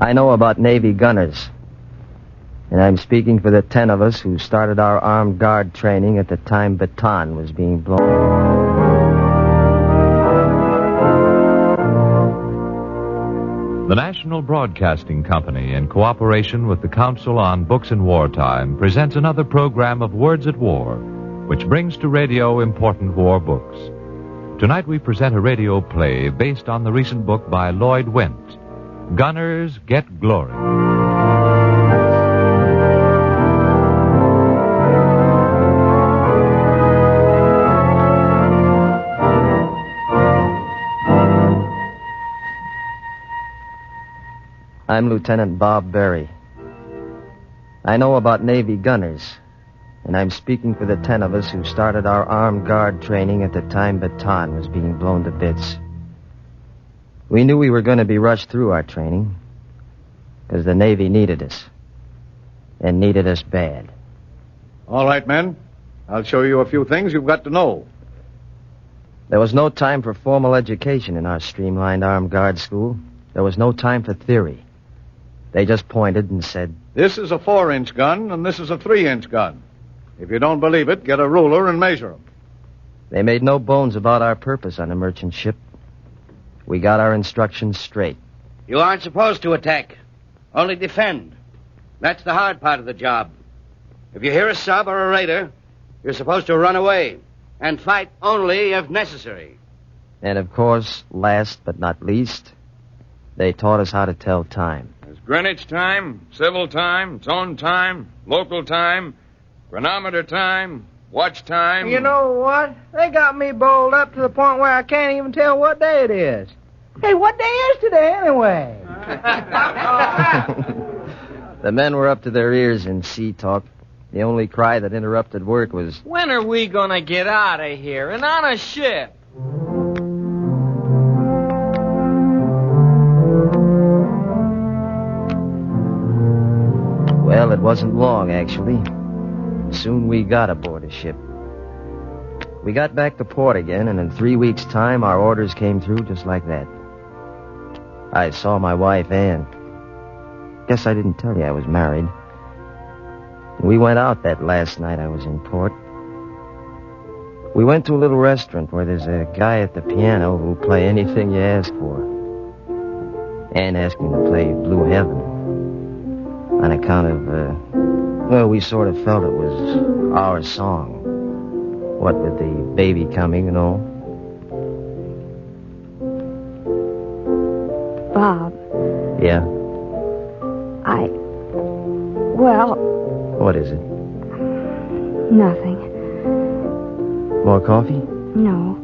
I know about Navy gunners. And I'm speaking for the 10 of us who started our armed guard training at the time Bataan was being blown. The National Broadcasting Company, in cooperation with the Council on Books in Wartime, presents another program of Words at War, which brings to radio important war books. Tonight we present a radio play based on the recent book by Lloyd Went, Gunners Get Glory. I'm Lieutenant Bob Berry. I know about Navy gunners, and I'm speaking for the 10 of us who started our armed guard training at the time Bataan was being blown to bits. We knew we were going to be rushed through our training because the Navy needed us, and needed us bad. All right, men. I'll show you a few things you've got to know. There was no time for formal education in our streamlined armed guard school. There was no time for theory. They just pointed and said, This is a 4-inch gun, and this is a 3-inch gun. If you don't believe it, get a ruler and measure them. They made no bones about our purpose on a merchant ship. We got our instructions straight. You aren't supposed to attack. Only defend. That's the hard part of the job. If you hear a sub or a raider, you're supposed to run away and fight only if necessary. And, of course, last but not least, they taught us how to tell time. There's Greenwich time, civil time, zone time, local time, chronometer time, watch time. You know what? They got me bowled up to the point where I can't even tell what day it is. Hey, what day is today anyway? The men were up to their ears in sea talk. The only cry that interrupted work was, When are we gonna get out of here and on a ship? Well, it wasn't long, actually. Soon we got aboard a ship. We got back to port again, and in 3 weeks' time, our orders came through just like that. I saw my wife, Ann. Guess I didn't tell you I was married. We went out that last night I was in port. We went to a little restaurant where there's a guy at the piano who'll play anything you ask for. Ann asked him to play Blue Heaven. On account of, well, we sort of felt it was our song. What with the baby coming and all. Bob. Yeah? Well... What is it? Nothing. More coffee? No.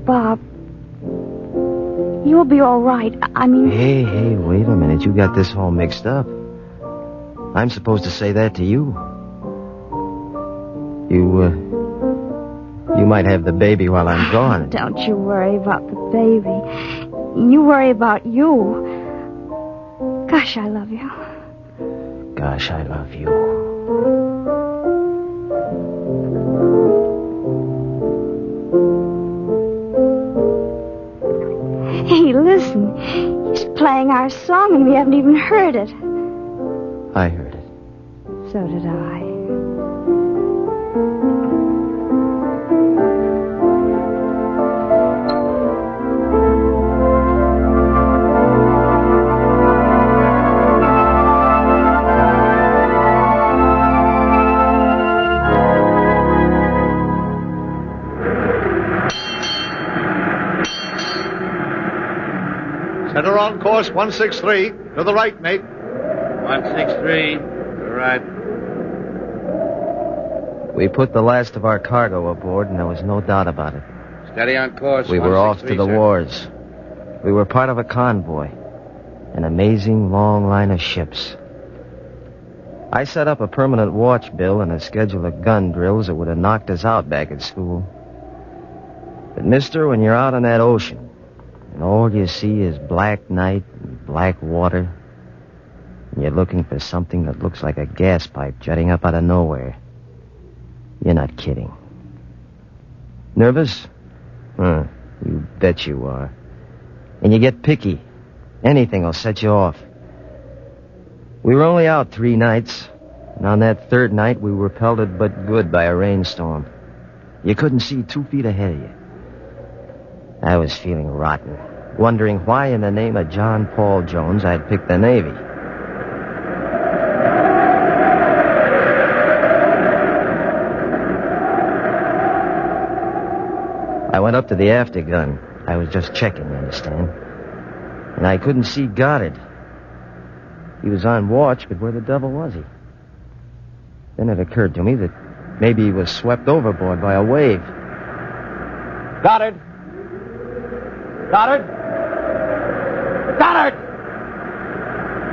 Bob, you'll be all right. I mean... Hey, wait a minute. You got this all mixed up. I'm supposed to say that to you. You might have the baby while I'm gone. Don't you worry about the baby. You worry about you. Gosh, I love you. Gosh, I love you. Hey, listen. He's playing our song and we haven't even heard it. I heard it. So did I. Center on course 163. To the right, mate. 163. You're right. We put the last of our cargo aboard, and there was no doubt about it. Steady on course. We were off to the sir. wars. We were part of a convoy. An amazing long line of ships. I set up a permanent watch bill and a schedule of gun drills that would have knocked us out back at school. But, mister, when you're out on that ocean, and all you see is black night and black water, and you're looking for something that looks like a gas pipe jutting up out of nowhere, you're not kidding. Nervous? You bet you are. And you get picky. Anything will set you off. We were only out 3 nights, and on that 3rd night we were pelted but good by a rainstorm. You couldn't see 2 feet ahead of you. I was feeling rotten, wondering why in the name of John Paul Jones I'd picked the Navy. I went up to the aftergun. I was just checking, you understand? And I couldn't see Goddard. He was on watch, but where the devil was he? Then it occurred to me that maybe he was swept overboard by a wave. Goddard! Goddard! Goddard!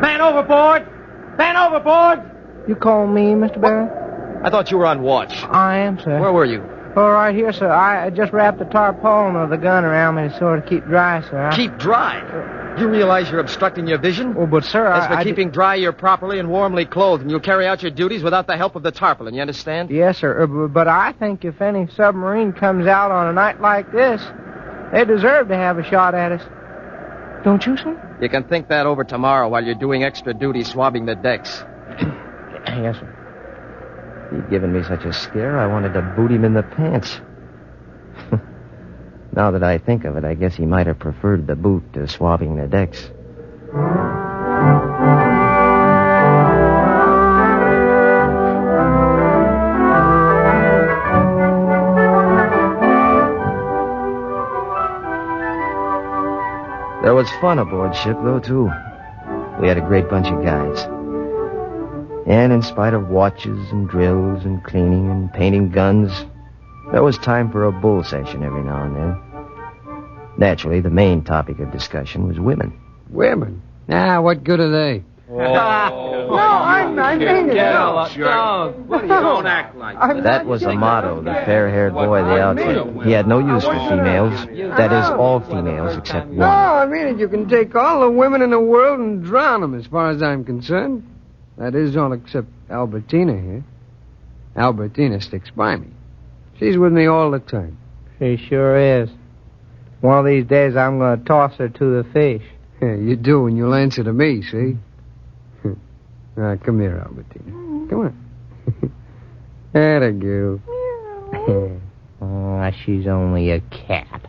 Man overboard! Man overboard! You calling me, Mr. Barry? I thought you were on watch. I am, sir. Where were you? Oh, right here, sir. I just wrapped the tarpaulin of the gun around me to sort of keep dry, sir. Keep dry? You realize you're obstructing your vision? Oh, but, sir, As for keeping dry, you're properly and warmly clothed, and you'll carry out your duties without the help of the tarpaulin, you understand? Yes, sir. But I think if any submarine comes out on a night like this, they deserve to have a shot at us. Don't you, sir? You can think that over tomorrow while you're doing extra duty swabbing the decks. Yes, sir. He'd given me such a scare, I wanted to boot him in the pants. Now that I think of it, I guess he might have preferred the boot to swabbing the decks. There was fun aboard ship, though, too. We had a great bunch of guys. And in spite of watches and drills and cleaning and painting guns, there was time for a bull session every now and then. Naturally, the main topic of discussion was women. Women? Ah, what good are they? No, I mean it. Don't act like that. That was the motto of the fair-haired boy of the outfit. He had no use for females. That is, all females except one. No, I mean it. You can take all the women in the world and drown them, as far as I'm concerned. That is, all except Albertina here. Albertina sticks by me. She's with me all the time. She sure is. One of these days, I'm going to toss her to the fish. Yeah, you do, and you'll answer to me, see? Now, come here, Albertina. Come on. Atta girl. Oh, she's only a cat.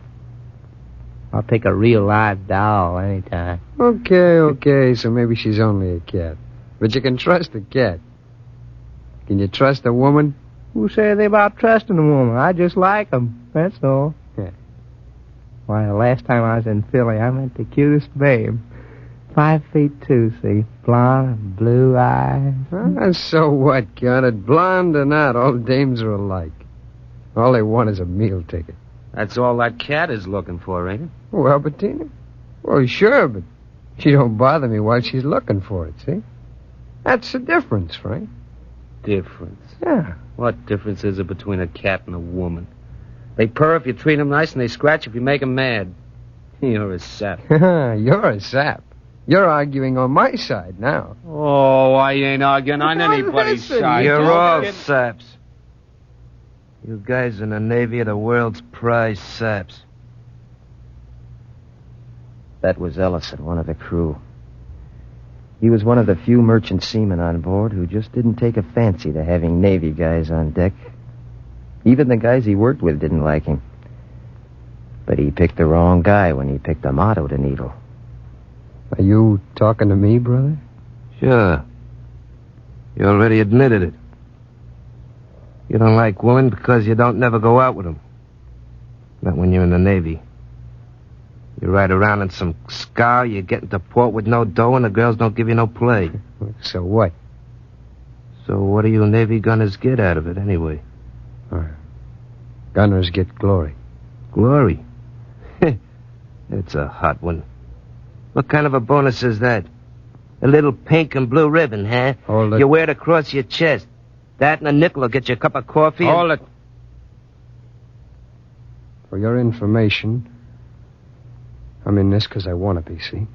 I'll take a real live doll anytime. Okay, so maybe she's only a cat. But you can trust a cat. Can you trust a woman? Who say anything about trusting a woman? I just like 'em, that's all. Yeah. Why, the last time I was in Philly, I met the cutest babe. 5'2", see? Blonde and blue eyes. So what, Goddard? Blonde or not, all dames are alike. All they want is a meal ticket. That's all that cat is looking for, ain't it? Oh, Albertina? Well, sure, but she don't bother me while she's looking for it, see? That's the difference, Frank. Difference? Yeah. What difference is there between a cat and a woman? They purr if you treat them nice, and they scratch if you make them mad. You're a sap. You're a sap. You're arguing on my side now. Oh, I ain't arguing on anybody's side. You're all saps. You guys in the Navy are the world's prize saps. That was Ellison, one of the crew. He was one of the few merchant seamen on board who just didn't take a fancy to having Navy guys on deck. Even the guys he worked with didn't like him. But he picked the wrong guy when he picked a motto to needle. Are you talking to me, brother? Sure. You already admitted it. You don't like women because you don't never go out with them. Not when you're in the Navy. You ride around in some scow, you get into port with no dough, and the girls don't give you no play. So what? So what do you Navy gunners get out of it, anyway? Gunners get glory. Glory? It's a hot one. What kind of a bonus is that? A little pink and blue ribbon, huh? Hold it. You wear it across your chest. That and a nickel will get you a cup of coffee. Hold it. For your information, I'm in this because I want to be, see?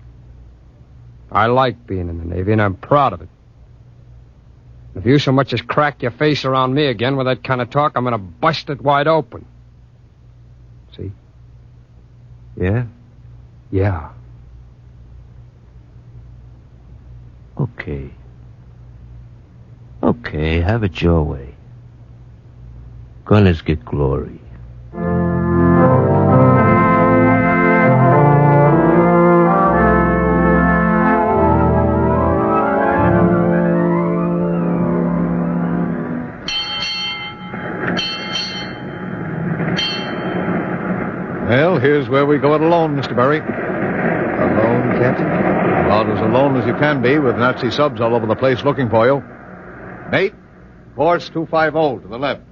I like being in the Navy, and I'm proud of it. If you so much as crack your face around me again with that kind of talk, I'm going to bust it wide open. See? Yeah? Yeah. Okay. Okay, have it your way. Gunners get glory. Well, here's where we go it alone, Mr. Berry. Alone, Captain? About as alone as you can be with Nazi subs all over the place looking for you. Mate, course 250 to the left.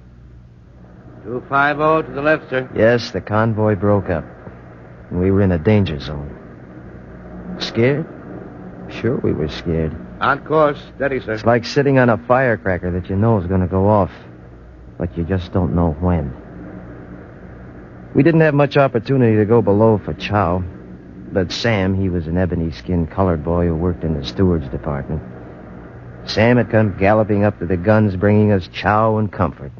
250 to the left, sir. Yes, the convoy broke up. We were in a danger zone. Scared? Sure we were scared. On course. Steady, sir. It's like sitting on a firecracker that you know is going to go off, but you just don't know when. We didn't have much opportunity to go below for chow, but Sam, he was an ebony-skinned colored boy who worked in the steward's department. Sam had come galloping up to the guns, bringing us chow and comfort.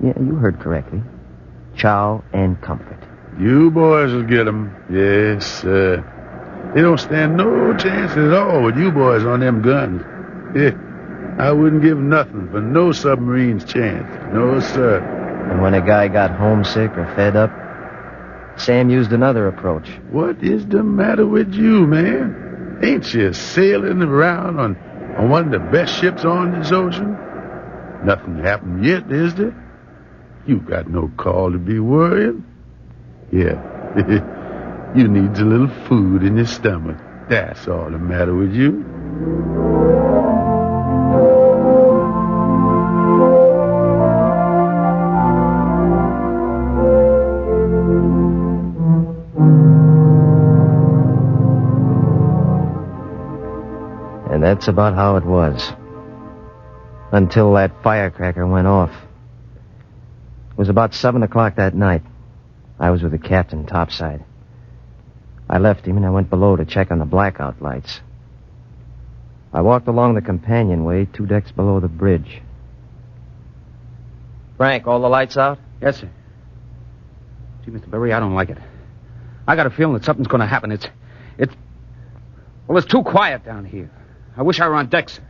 Yeah, you heard correctly. Chow and comfort. You boys will get 'em. Yes, sir. They don't stand no chance at all with you boys on them guns. Yeah, I wouldn't give nothing for no submarine's chance. No, sir. And when a guy got homesick or fed up, Sam used another approach. What is the matter with you, man? Ain't you sailing around on one of the best ships on this ocean? Nothing happened yet, is there? You got no call to be worrying. Yeah, you need a little food in your stomach. That's all the matter with you. And that's about how it was. Until that firecracker went off. It was about 7 o'clock that night. I was with the captain topside. I left him and I went below to check on the blackout lights. I walked along the companionway 2 decks below the bridge. Frank, all the lights out? Yes, sir. Gee, Mr. Berry, I don't like it. I got a feeling that something's going to happen. It's too quiet down here. I wish I were on deck, sir.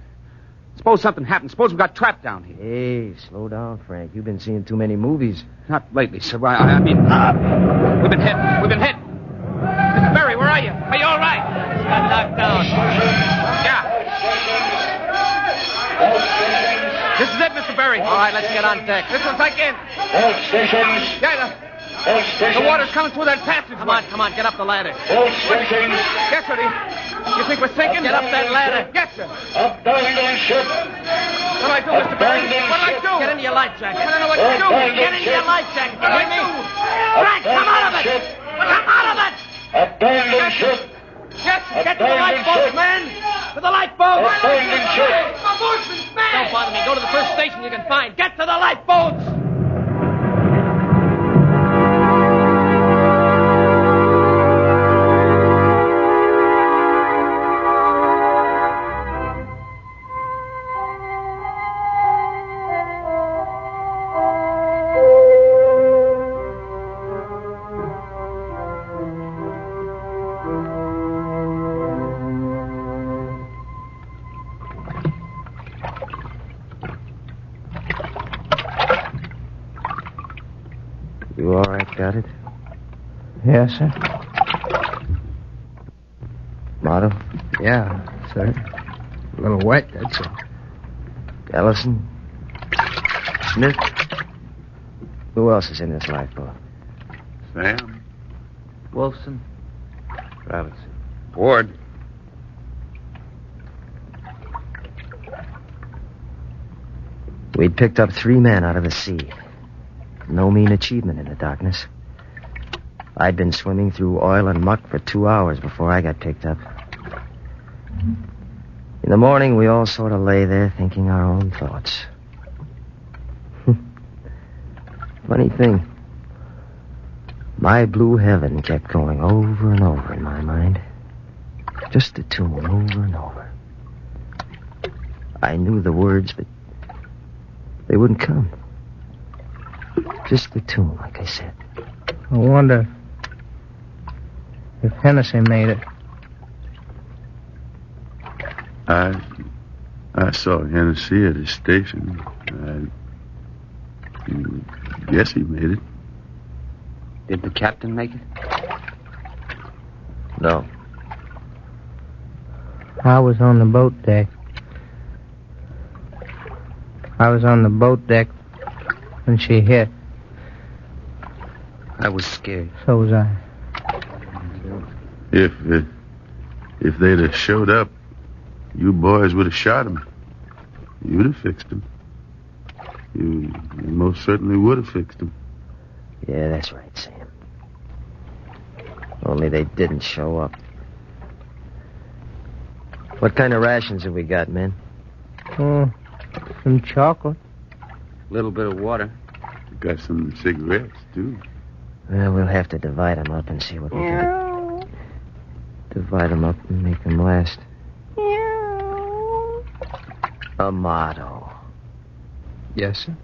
Suppose something happened. Suppose we got trapped down here. Hey, slow down, Frank. You've been seeing too many movies. Not lately, sir. I mean, we've been hit. We've been hit. Mr. Berry, where are you? Are you all right? Got knocked down. Yeah. This is it, Mr. Berry. All right, let's get on deck. This one's like in. All stations. Yeah, the water's coming through that passage. Come on, get up the ladder. All stations. Yes, sir. You think we're sinking? Get up that ladder. Yes, sir. Abandon ship. What do I do, Mr. Berry? What do I do? Get into your life jacket. I don't know what to do. Get into your life jacket. You hear me? Frank, come out of it. Come out of it. Abandon ship. Yes, Get to the lifeboats, man. To the lifeboats. Abandon ship. My boatman's man. Don't bother me. Go to the first station you can find. Get to the lifeboats. You all right, got it? Yes, sir. Motto? Yeah, sir. A little wet, that's all. Ellison? Smith? Who else is in this lifeboat? Sam? Wolfson. Travis. Ward. We'd picked up 3 men out of the sea. No mean achievement in the darkness. I'd been swimming through oil and muck for 2 hours before I got picked up. In the morning, we all sort of lay there thinking our own thoughts. Funny thing. My Blue Heaven kept going over and over in my mind. Just the tune over and over. I knew the words, but they wouldn't come. Just the tune, like I said. I wonder if Hennessy made it. I saw Hennessy at his station. I guess he made it. Did the captain make it? No. I was on the boat deck. I was on the boat deck when she hit. I was scared. So was I. If they'd have showed up, you boys would have shot him. You'd have fixed him. You most certainly would have fixed him. Yeah, that's right, Sam. Only they didn't show up. What kind of rations have we got, men? Some chocolate. A little bit of water. Got some cigarettes, too. Well, we'll have to divide them up and see what we can do. Divide them up and make them last. Amato. Yes, sir?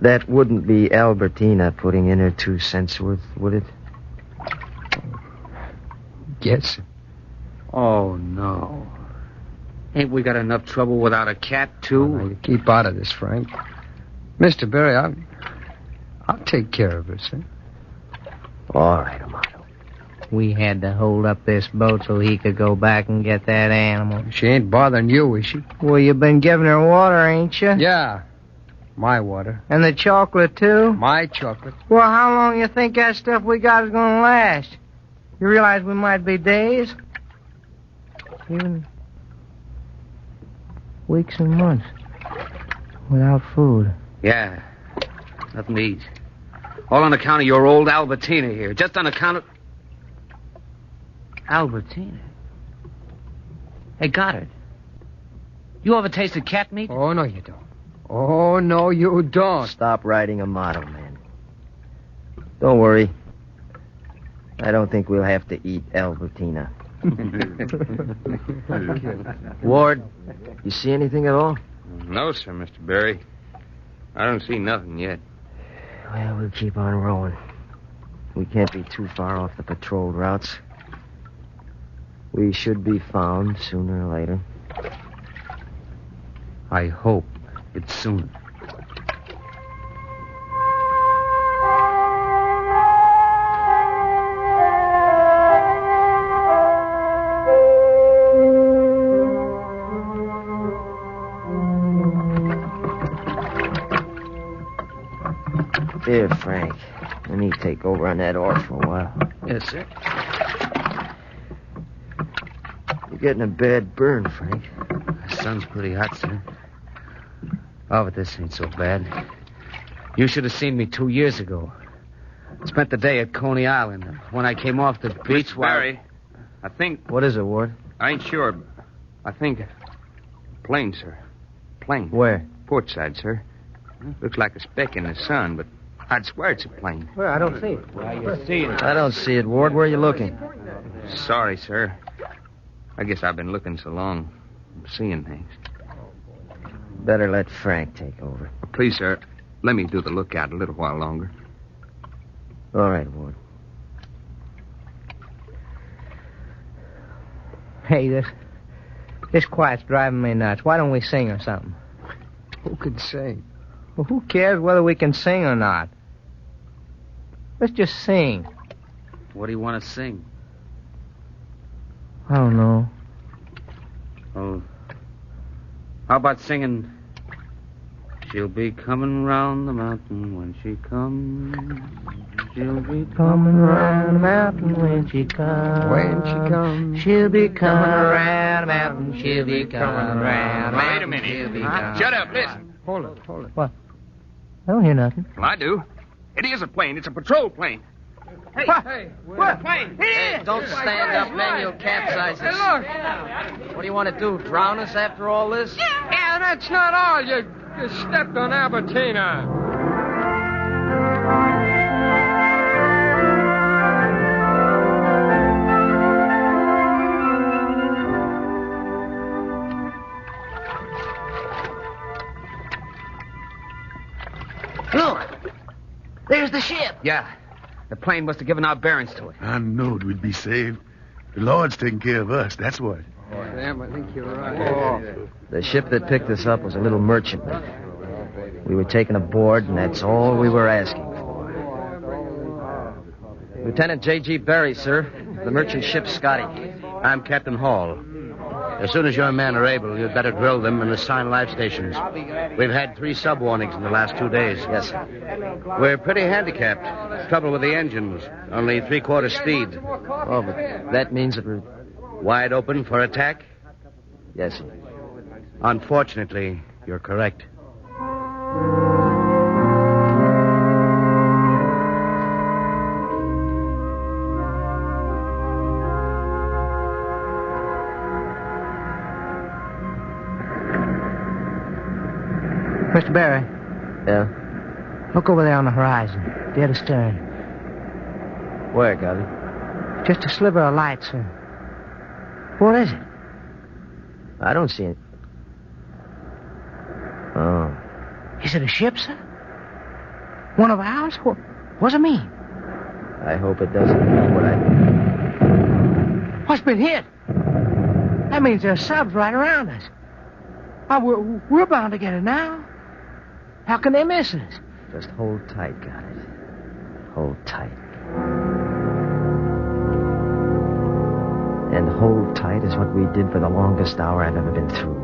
That wouldn't be Albertina putting in her 2 cents worth, would it? Yes, sir. Oh, no. Ain't we got enough trouble without a cat, too? Now, you keep out of this, Frank. Mr. Berry, I'll take care of her, sir. All right, Amato. We had to hold up this boat so he could go back and get that animal. She ain't bothering you, is she? Well, you've been giving her water, ain't you? Yeah. My water. And the chocolate, too? My chocolate. Well, how long you think that stuff we got is going to last? You realize we might be days? Even weeks and months without food. Yeah. Nothing to eat. All on account of your old Albertina here. Just on account of... Albertina? Hey, Goddard. You ever tasted cat meat? Oh, no, you don't. Oh, no, you don't. Stop riding Amato, man. Don't worry. I don't think we'll have to eat Albertina. Ward, you see anything at all? No, sir, Mr. Berry. I don't see nothing yet. Well, we'll keep on rolling. We can't be too far off the patrolled routes. We should be found sooner or later. I hope it's soon. Here, Frank. Let me take over on that oar for a while. Yes, sir. You're getting a bad burn, Frank. The sun's pretty hot, sir. Oh, but this ain't so bad. You should have seen me 2 years ago. Spent the day at Coney Island. When I came off the beach... Mr. Berry, I think... What is it, Ward? I ain't sure, but I think... Plane, sir. Plane. Where? Port side, sir. Looks like a speck in the sun, but I'd swear it's a plane. Well, I don't see it. Well, you see it. I don't see it, Ward. Where are you looking? Sorry, sir. I guess I've been looking so long, seeing things. Better let Frank take over. Please, sir, let me do the lookout a little while longer. All right, Ward. Hey, this quiet's driving me nuts. Why don't we sing or something? Who could sing? Well, who cares whether we can sing or not? Let's just sing. What do you want to sing? I don't know. Oh, how about singing... She'll be coming round the mountain when she comes. She'll be Coming round the mountain when she comes. When she comes. She'll be coming around the mountain. She'll be coming around the mountain. Wait a minute. She'll be Shut up, listen. Hold it. What? I don't hear nothing. Well, I do. It is a plane. It's a patrol plane. Hey, What? plane. Hey, don't stand up, man. You'll capsize us. What do you want to do, drown us after all this? Yeah, that's not all. You stepped on Albertina. Look. There's the ship. Yeah. The plane must have given our bearings to it. I knowed we'd be saved. The Lord's taking care of us, that's what. Sam, I think you're right. The ship that picked us up was a little merchantman. We were taken aboard, and that's all we were asking for. Lieutenant J.G. Barry, sir. The merchant ship Scotty. I'm Captain Hall. As soon as your men are able, you'd better drill them and assign life stations. We've had 3 sub warnings in the last 2 days. Yes, sir. We're pretty handicapped. Trouble with the engines. Only 3/4 speed. Oh, but that means that we're... Wide open for attack? Yes, sir. Unfortunately, you're correct. Mr. Barry, Yeah? look over there on the horizon, dead astern. Where, Goddard? Just a sliver of light, sir. What is it? I don't see it. Oh. Is it a ship, sir? One of ours? What's it mean? I hope it doesn't mean what I... What's been hit? That means there's subs right around us. Oh, we're bound to get it now. How can they miss us? Just hold tight, Goddard. Hold tight. And hold tight is what we did for the longest hour I've ever been through.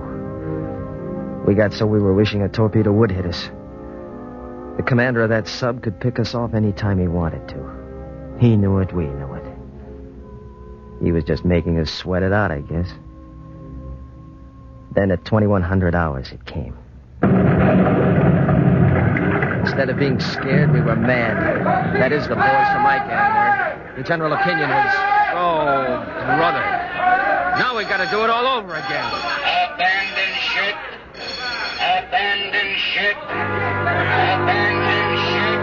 We got so we were wishing a torpedo would hit us. The commander of that sub could pick us off any time he wanted to. He knew it, we knew it. He was just making us sweat it out, I guess. Then at 2100 hours, it came. Instead of being scared, we were mad. That is, the boys from my gang were. The general opinion was... Oh, brother. Now we gotta do it all over again. Abandon ship. Abandon ship. Abandon ship.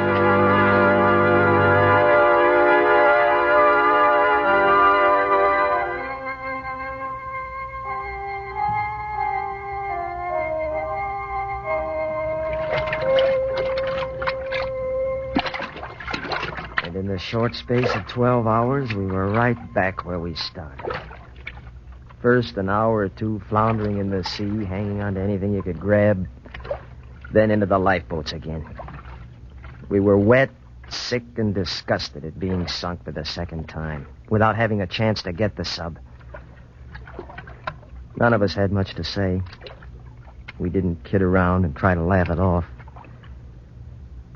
And in the short space of 12 hours, we were right back where we started. First, an hour or two floundering in the sea, hanging on to anything you could grab. Then into the lifeboats again. We were wet, sick, and disgusted at being sunk for the second time, without having a chance to get the sub. None of us had much to say. We didn't kid around and try to laugh it off.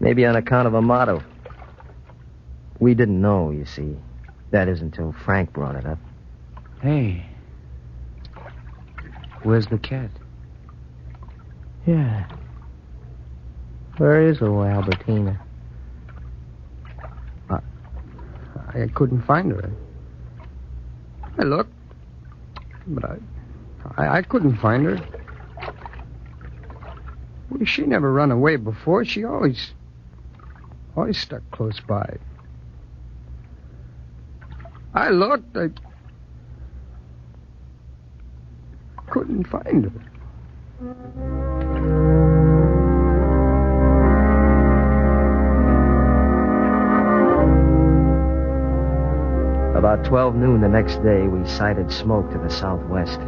Maybe on account of a motto. We didn't know, you see. That is until Frank brought it up. Hey. Where's the cat? Yeah. Where is old Albertina? I couldn't find her. I looked, but I couldn't find her. Well, she never run away before. She always stuck close by. I looked. I couldn't find her. About 12 noon the next day, we sighted smoke to the southwest.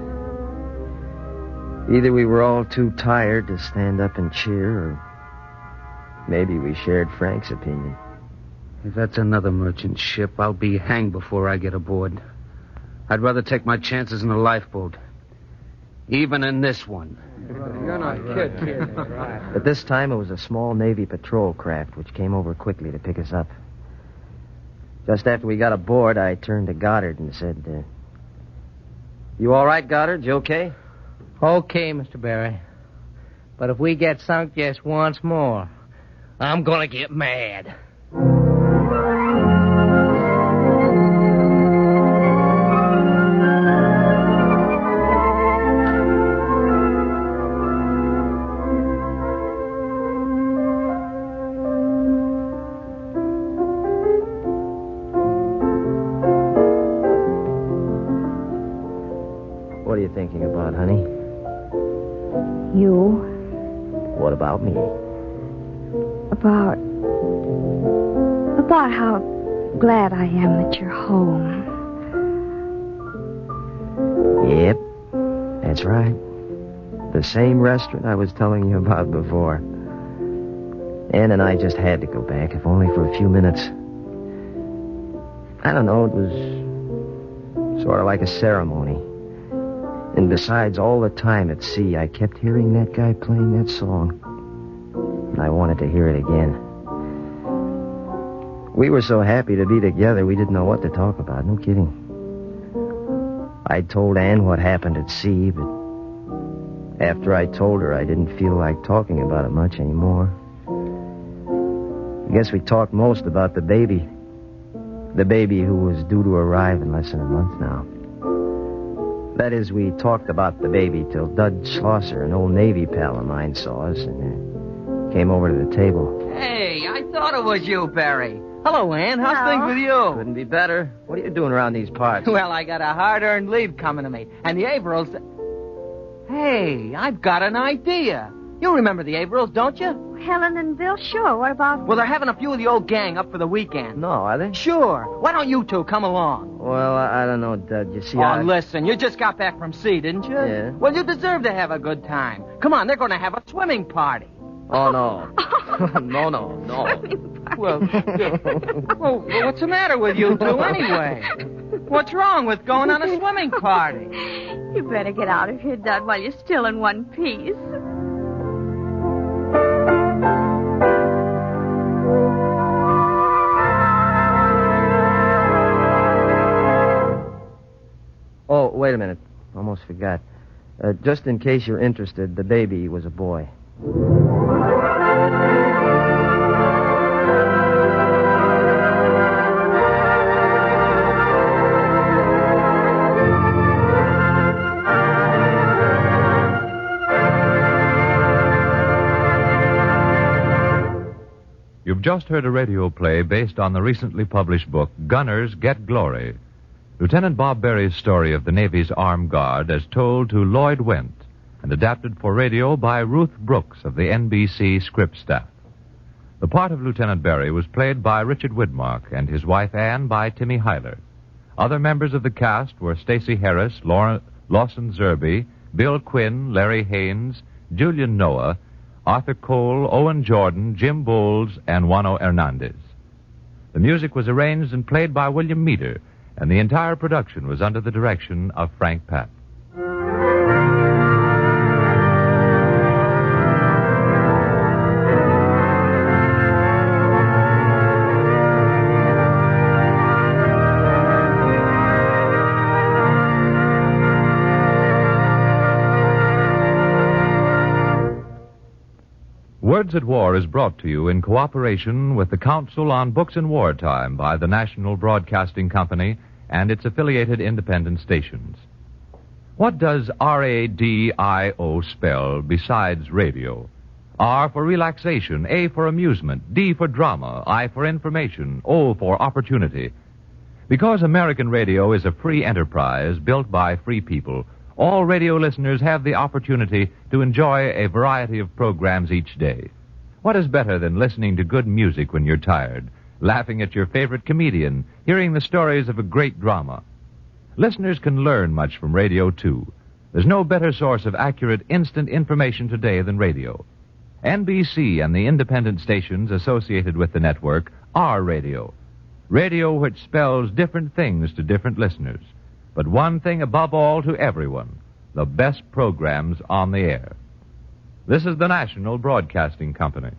Either we were all too tired to stand up and cheer, or maybe we shared Frank's opinion. If that's another merchant ship, I'll be hanged before I get aboard. I'd rather take my chances in a lifeboat. Even in this one. You're not kidding. But this time it was a small Navy patrol craft which came over quickly to pick us up. Just after we got aboard, I turned to Goddard and said, You all right, Goddard? You okay? Okay, Mr. Barry. But if we get sunk just once more, I'm gonna get mad. What are you thinking about, honey? You. What about me? About how glad I am that you're home. Yep. That's right. The same restaurant I was telling you about before. Ann and I just had to go back, if only for a few minutes. I don't know, it was sort of like a ceremony. And besides, all the time at sea, I kept hearing that guy playing that song. And I wanted to hear it again. We were so happy to be together, we didn't know what to talk about. No kidding. I told Ann what happened at sea, but after I told her, I didn't feel like talking about it much anymore. I guess we talked most about the baby. The baby who was due to arrive in less than a month now. That is, we talked about the baby till Dud Schlosser, an old Navy pal of mine, saw us and came over to the table. Hey, I thought it was you, Barry. Hello, Ann. How's Hello. things with you? Couldn't be better. What are you doing around these parts? Well, I got a hard-earned leave coming to me. And the Averils... Hey, I've got an idea. You remember the Averils, don't you? Helen and Bill, sure. What about... Well, they're having a few of the old gang up for the weekend. No, are they? Sure. Why don't you two come along? Well, I don't know, Dud. You see, Listen, you just got back from sea, didn't you? Yeah. Well, you deserve to have a good time. Come on, they're going to have a swimming party. Oh, no. No. Well, what's the matter with you two anyway? What's wrong with going on a swimming party? You better get out of here, Dud, while you're still in one piece. Oh, wait a minute. Almost forgot. Just in case you're interested, the baby was a boy. You've just heard a radio play based on the recently published book, Gunners Get Glory. Lieutenant Bob Berry's story of the Navy's armed guard as told to Lloyd Wendt and adapted for radio by Ruth Brooks of the NBC script staff. The part of Lieutenant Berry was played by Richard Widmark and his wife Ann by Timmy Hyler. Other members of the cast were Stacey Harris, Lawson Zerby, Bill Quinn, Larry Haynes, Julian Noah, Arthur Cole, Owen Jordan, Jim Bowles, and Juano Hernandez. The music was arranged and played by William Meader, and the entire production was under the direction of Frank Papp. Words at War is brought to you in cooperation with the Council on Books in Wartime by the National Broadcasting Company and its affiliated independent stations. What does R-A-D-I-O spell besides radio? R for relaxation, A for amusement, D for drama, I for information, O for opportunity. Because American radio is a free enterprise built by free people, all radio listeners have the opportunity to enjoy a variety of programs each day. What is better than listening to good music when you're tired, laughing at your favorite comedian, hearing the stories of a great drama? Listeners can learn much from radio, too. There's no better source of accurate, instant information today than radio. NBC and the independent stations associated with the network are radio. Radio which spells different things to different listeners. But one thing above all to everyone, the best programs on the air. This is the National Broadcasting Company.